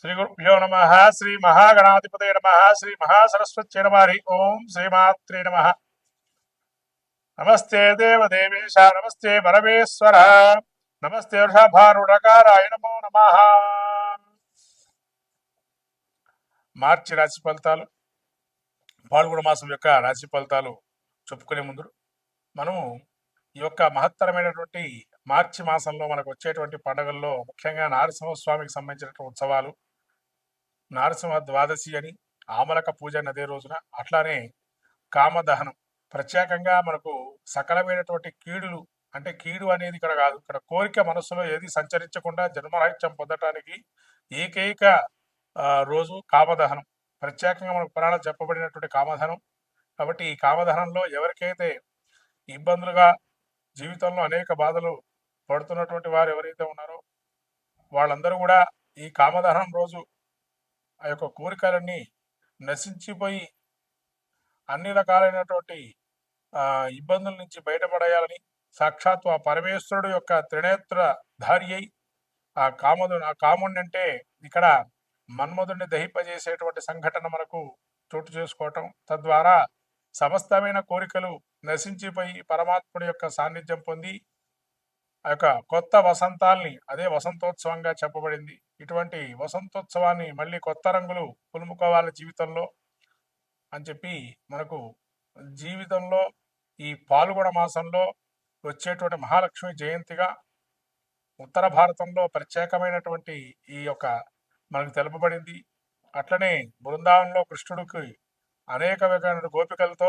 శ్రీ గురుభ్యో నమ. శ్రీ మహాగణాధిపతే నమ. శ్రీ మహాసరస్వత్యై నమ. హరి ఓం శ్రీమాత్రే నమ. నమస్తే దేవదేవేశ, నమస్తే పరమేశ్వర, నమస్తే వృషభారుడకారాయ నమో నమ. మార్చి రాశి ఫలితాలు, పాల్గొన మాసం యొక్క రాశి ఫలితాలు చెప్పుకునే ముందు మనము ఈ యొక్క మహత్తరమైనటువంటి మార్చి మాసంలో మనకు వచ్చేటువంటి పండుగల్లో ముఖ్యంగా నరసింహస్వామికి సంబంధించినటువంటి ఉత్సవాలు, నరసింహ ద్వాదశి అని, ఆమలక పూజ అని అదే రోజున, అట్లానే కామదహనం. ప్రత్యేకంగా మనకు సకలమైనటువంటి కీడులు, అంటే కీడు అనేది ఇక్కడ కాదు, ఇక్కడ కోరిక మనస్సులో ఏది సంచరించకుండా జన్మరాహిత్యం పొందటానికి ఏకైక రోజు కామదహనం. ప్రత్యేకంగా మనకు పురాణం చెప్పబడినటువంటి కామదహనం. కాబట్టి ఈ కామదహనంలో ఎవరికైతే ఇబ్బందులుగా జీవితంలో అనేక బాధలు పడుతున్నటువంటి వారు ఎవరైతే ఉన్నారో వాళ్ళందరూ కూడా ఈ కామదహనం రోజు ఆ యొక్క కోరికలన్నీ నశించిపోయి అన్ని రకాలైనటువంటి ఇబ్బందుల నుంచి బయటపడేయాలని సాక్షాత్తు ఆ పరమేశ్వరుడు యొక్క త్రినేత్ర ధారి అయి ఆ కాముడిని అంటే ఇక్కడ మన్మధుడిని దహింపజేసేటువంటి సంఘటన మనకు చోటు చేసుకోవటం, తద్వారా సమస్తమైన కోరికలు నశించిపోయి పరమాత్ముడి యొక్క సాన్నిధ్యం పొంది ఆ యొక్క కొత్త వసంతాల్ని, అదే వసంతోత్సవంగా చెప్పబడింది. ఇటువంటి వసంతోత్సవాన్ని మళ్ళీ కొత్త రంగులు పులుముకోవాలి జీవితంలో అని చెప్పి మనకు జీవితంలో ఈ పాల్గొన మాసంలో వచ్చేటువంటి మహాలక్ష్మి జయంతిగా ఉత్తర భారతంలో ప్రత్యేకమైనటువంటి ఈ యొక్క మనకు తెలుపబడింది. అట్లనే బృందావనంలో కృష్ణుడికి అనేక రకాల గోపికలతో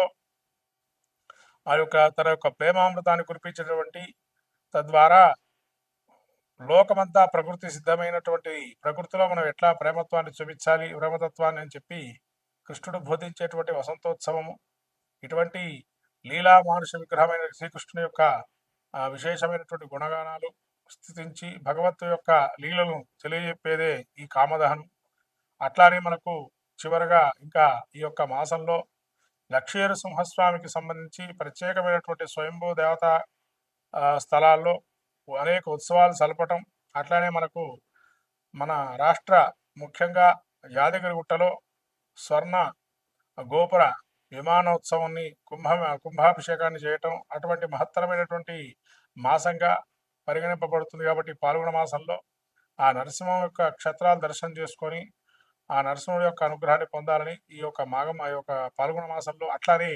ఆ యొక్క తన యొక్క ప్రేమామృతాన్ని కురిపించినటువంటి, తద్వారా లోకమంతా ప్రకృతి సిద్ధమైనటువంటి ప్రకృతిలో మనం ఎట్లా ప్రేమత్వాన్ని చూపించాలి, ప్రేమతత్వాన్ని అని చెప్పి కృష్ణుడు బోధించేటువంటి వసంతోత్సవము. ఇటువంటి లీలా మానుష విగ్రహమైన శ్రీకృష్ణుని యొక్క విశేషమైనటువంటి గుణగానాలు స్థితించి భగవత్తు యొక్క లీలను తెలియజెప్పేదే ఈ కామదహనం. అట్లానే మనకు చివరగా ఇంకా ఈ యొక్క మాసంలో లక్ష్మీ సింహస్వామికి సంబంధించి ప్రత్యేకమైనటువంటి స్వయంభూ దేవత స్థలాల్లో అనేక ఉత్సవాలు జరపటం. అట్లానే మనకు మన రాష్ట్ర ముఖ్యంగా యాదగిరిగుట్టలో స్వర్ణ గోపుర విమానోత్సవాన్ని కుంభాభిషేకాన్ని చేయటం అటువంటి మహత్తరమైనటువంటి మాసంగా పరిగణింపబడుతుంది. కాబట్టి పాల్గొన మాసంలో ఆ నరసింహం యొక్క క్షేత్రాలు దర్శనం చేసుకొని ఆ నరసింహుడి యొక్క అనుగ్రహాన్ని పొందాలని ఈ యొక్క ఆ యొక్క పాల్గొన మాసంలో, అట్లానే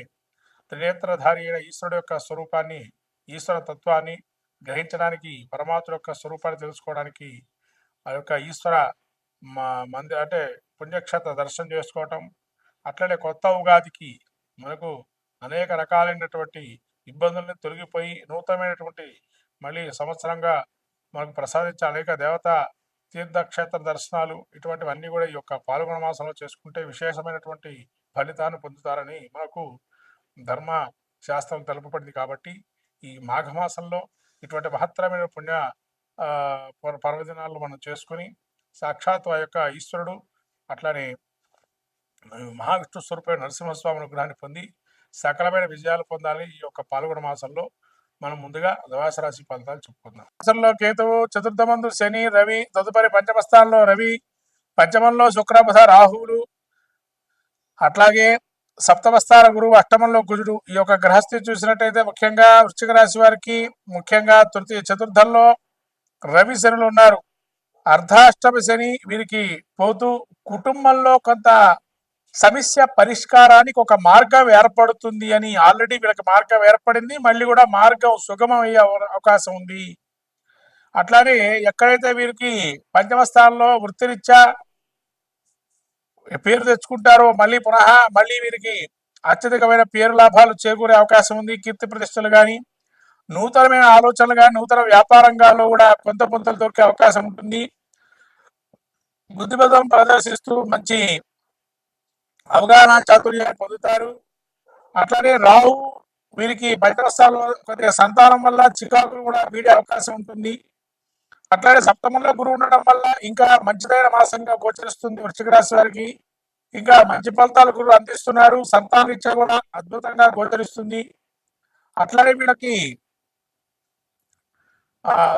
త్రినేత్రధారి అయిన ఈశ్వరుడు యొక్క స్వరూపాన్ని, ఈశ్వర తత్వాన్ని గ్రహించడానికి, పరమాత్మ యొక్క స్వరూపాన్ని తెలుసుకోవడానికి ఆ యొక్క ఈశ్వర అంటే పుణ్యక్షేత్ర దర్శనం చేసుకోవటం. అట్లనే కొత్త ఉగాదికి మనకు అనేక రకాలైనటువంటి ఇబ్బందుల్ని తొలగిపోయి నూతనమైనటువంటి మళ్ళీ సంవత్సరంగా మనకు ప్రసాదించే అనేక దేవతా తీర్థక్షేత్ర దర్శనాలు, ఇటువంటివన్నీ కూడా ఈ యొక్క పాల్గొన మాసంలో చేసుకుంటే విశేషమైనటువంటి ఫలితాన్ని పొందుతారని మనకు ధర్మ శాస్త్రం తెలుపబడింది. కాబట్టి ఈ మాఘమాసంలో ఇటువంటి మహత్తరమైన పుణ్య పర్వదినాలు మనం చేసుకుని సాక్షాత్ ఆ యొక్క ఈశ్వరుడు అట్లానే మహావిష్ణు స్వరూపమైన నరసింహస్వామి అనుగ్రహాన్ని పొంది సకలమైన విజయాలు పొందాలని ఈ యొక్క పాల్గొన మాసంలో మనం ముందుగా ద్వాదశ రాశి ఫలితాలు చెప్పుకుందాం. మాసంలో కేతువు, చతుర్థమందు శని, రవి, తదుపరి పంచమస్థానంలో రవి, పంచమంలో శుక్ర, బుధ, రాహువులు, అట్లాగే సప్తమస్థాన గురువు, అష్టమంలో కుజుడు. ఈ యొక్క గ్రహస్థితి చూసినట్టయితే ముఖ్యంగా వృశ్చిక రాశి వారికి ముఖ్యంగా చతుర్థంలో రవి శనులు ఉన్నారు. అర్ధాష్టమ శని వీరికి పోతూ కుటుంబంలో కొంత సమస్య పరిష్కారానికి ఒక మార్గం ఏర్పడుతుంది అని ఆల్రెడీ వీళ్ళకి మార్గం ఏర్పడింది, మళ్ళీ కూడా మార్గం సుగమం అయ్యే అవకాశం ఉంది. అట్లానే ఎక్కడైతే వీరికి పంచమ స్థానంలో వృత్తిరీత్యా పేరు తెచ్చుకుంటారో మళ్ళీ వీరికి అత్యధికమైన పేరు లాభాలు చేకూరే అవకాశం ఉంది. కీర్తి ప్రతిష్టలు కానీ, నూతనమైన ఆలోచనలు కానీ, నూతన వ్యాపారంగాల్లో కూడా కొంత పొంతలు దొరికే అవకాశం ఉంటుంది. బుద్ధిబలం ప్రదర్శిస్తూ మంచి అవగాహన చాతుర్యాన్ని పొందుతారు. అట్లానే రాహు వీరికి పంచమస్థానంలో కొద్దిగా సంతానం వల్ల చికాకులు కూడా వీడే అవకాశం ఉంటుంది. అట్లానే సప్తమంలో గురువు ఉండడం వల్ల ఇంకా మంచిదైన మాసంగా గోచరిస్తుంది వృశ్చిక రాశి వారికి. ఇంకా మంచి ఫలితాలు గురువు అందిస్తున్నారు. సంతాన రీత్యా కూడా అద్భుతంగా గోచరిస్తుంది. అట్లానే వీళ్ళకి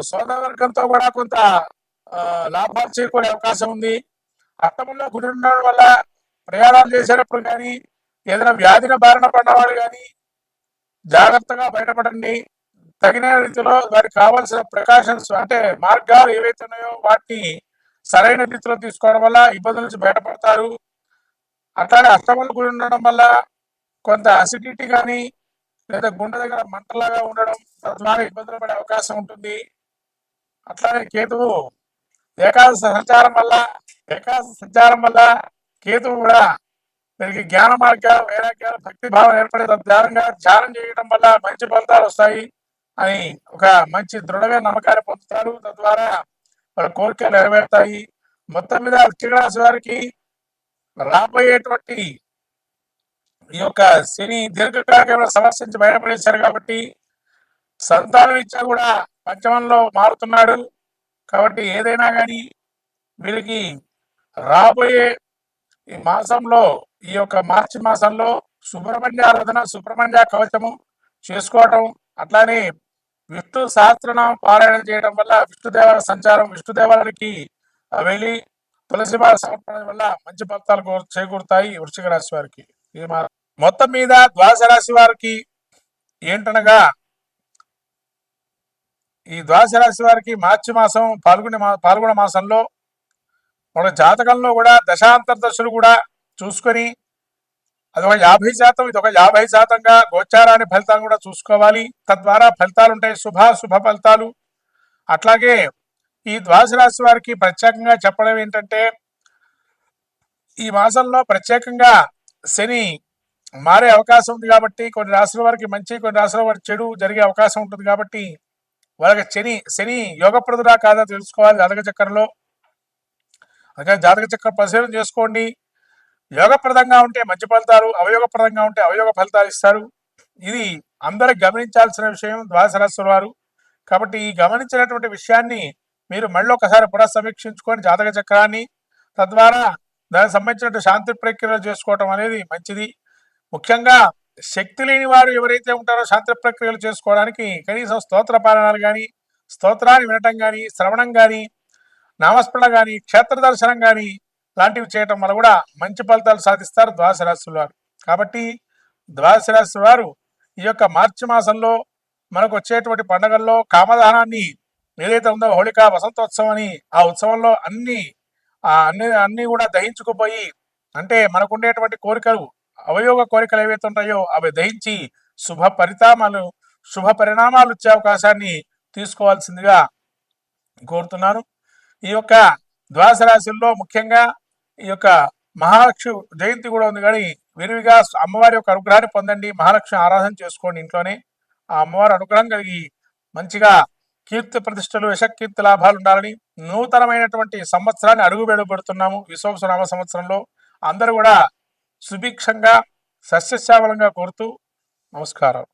సోదరవర్గంతో కూడా కొంత లాభాలు చేకూరే అవకాశం ఉంది. అష్టమంలో గురి ఉండడం వల్ల ప్రయాణాలు చేసేటప్పుడు కానీ ఏదైనా వ్యాధిన బారిన పడ్డవాళ్ళు కానీ జాగ్రత్తగా బయటపడండి. తగిన రీతిలో వారికి కావాల్సిన ప్రికాషన్స్ అంటే మార్గాలు ఏవైతే ఉన్నాయో వాటిని సరైన రీతిలో తీసుకోవడం వల్ల ఇబ్బందుల నుంచి బయటపడతారు. అట్లానే అష్టమంలో గురి ఉండడం వల్ల కొంత అసిడిటీ కానీ లేదా గుండె దగ్గర మంటలాగా ఉండడం తద్వారా ఇబ్బందులు పడే అవకాశం ఉంటుంది. అట్లానే కేతువు ఏకాదశ సంచారం వల్ల కేతువు కూడా వీరికి జ్ఞాన మార్గాలు వైరాగ్యాలు భక్తి భావం ఏర్పడే ధ్యానం చేయడం వల్ల మంచి ఫలితాలు వస్తాయి అని ఒక మంచి దృఢమైన నమ్మకాన్ని పొందుతారు. తద్వారా వాళ్ళ కోరికలు నెరవేరుతాయి. మొత్తం మీద వృశ్చిక రాశి వారికి రాబోయేటువంటి ఈ యొక్క శని దీర్ఘకాలిక సమస్య నుంచి బయటపడేశారు కాబట్టి సంతానం ఇచ్చా కూడా పంచమంలో మారుతున్నాడు. కాబట్టి ఏదైనా కానీ వీరికి రాబోయే ఈ మాసంలో ఈ యొక్క మార్చి మాసంలో సుబ్రహ్మణ్య ఆరాధన సుబ్రహ్మణ్య కవచము చేసుకోవటం అట్లానే విష్ణు సహస్రనామం పారాయణ చేయడం వల్ల విష్ణుదేవాల సంచారం విష్ణుదేవాలకి వెళ్ళి తులసి మాల సమర్పణ వల్ల మంచి ఫలితాలు చేకూరుతాయి వృశ్చిక రాశి వారికి. మొత్తం మీద ద్వాదశ రాశి వారికి ఏంటనగా ఈ ద్వాదశ రాశి వారికి మార్చి మాసం పాల్గొన మాసంలో మన జాతకంలో కూడా దశాంతర దశలు కూడా చూసుకొని అదొక 50%, ఇదొక 50%గా గోచారాన్ని ఫలితాలను కూడా చూసుకోవాలి. తద్వారా ఫలితాలు ఉంటాయి, శుభ ఫలితాలు. అట్లాగే ఈ ద్వాదశ రాశి వారికి ప్రత్యేకంగా చెప్పడం ఏంటంటే ఈ మాసంలో ప్రత్యేకంగా శని మారే అవకాశం ఉంది కాబట్టి కొన్ని రాశుల వారికి మంచి కొన్ని రాశుల వారికి చెడు జరిగే అవకాశం ఉంటుంది కాబట్టి వాళ్ళకి శని యోగప్రదుడా కాదా తెలుసుకోవాలి జాతక చక్రంలో. అందుకని జాతక చక్రం పరిశీలన చేసుకోండి. యోగప్రదంగా ఉంటే మంచి ఫలితాలు, అవయోగప్రదంగా ఉంటే అవయోగ ఫలితాలు ఇస్తారు. ఇది అందరూ గమనించాల్సిన విషయం ద్వాదశ రాశుల వారు. కాబట్టి ఈ గమనించినటువంటి విషయాన్ని మీరు మళ్ళీ ఒకసారి పునఃసమీక్షించుకొని జాతక చక్రాన్ని తద్వారా దానికి సంబంధించిన శాంతి ప్రక్రియలు చేసుకోవటం అనేది మంచిది. ముఖ్యంగా శక్తి లేని వారు ఎవరైతే ఉంటారో శాంతి ప్రక్రియలు చేసుకోవడానికి కనీసం స్తోత్ర పారాయణాలు కానీ స్తోత్రాన్ని వినటం కానీ శ్రవణం కానీ నామస్మరణ కానీ క్షేత్ర దర్శనం కానీ లాంటివి చేయటం వల్ల కూడా మంచి ఫలితాలు సాధిస్తారు ద్వాదశ రాశుల వారు. కాబట్టి ద్వాదశ రాశి వారు ఈ యొక్క మార్చి మాసంలో మనకు వచ్చేటువంటి పండుగల్లో కామదహనాన్ని ఏదైతే ఉందో హోళికా వసంతోత్సవం అని ఆ ఉత్సవంలో అన్ని కూడా దహించుకుపోయి అంటే మనకు ఉండేటువంటి కోరికలు అవయోగ కోరికలు ఏవైతే ఉంటాయో అవి దహించి శుభ పరిణామాలు వచ్చే అవకాశాన్ని తీసుకోవాల్సిందిగా కోరుతున్నాను. ఈ యొక్క ద్వాదశ రాశుల్లో ముఖ్యంగా ఈ యొక్క మహాలక్ష్మి జయంతి కూడా ఉంది కానీ విరివిగా అమ్మవారి యొక్క అనుగ్రహాన్ని పొందండి. మహాలక్ష్మి ఆరాధన చేసుకోండి ఇంట్లోనే. ఆ అమ్మవారి అనుగ్రహం కలిగి మంచిగా కీర్తి ప్రతిష్టలు యశకీర్తి లాభాలు ఉండాలని నూతనమైనటువంటి సంవత్సరాన్ని అడుగుపెడుతున్నాము. విశ్వావసునామ సంవత్సరంలో అందరూ కూడా సుభిక్షంగా సస్యశ్యామలంగా కోరుతూ నమస్కారం.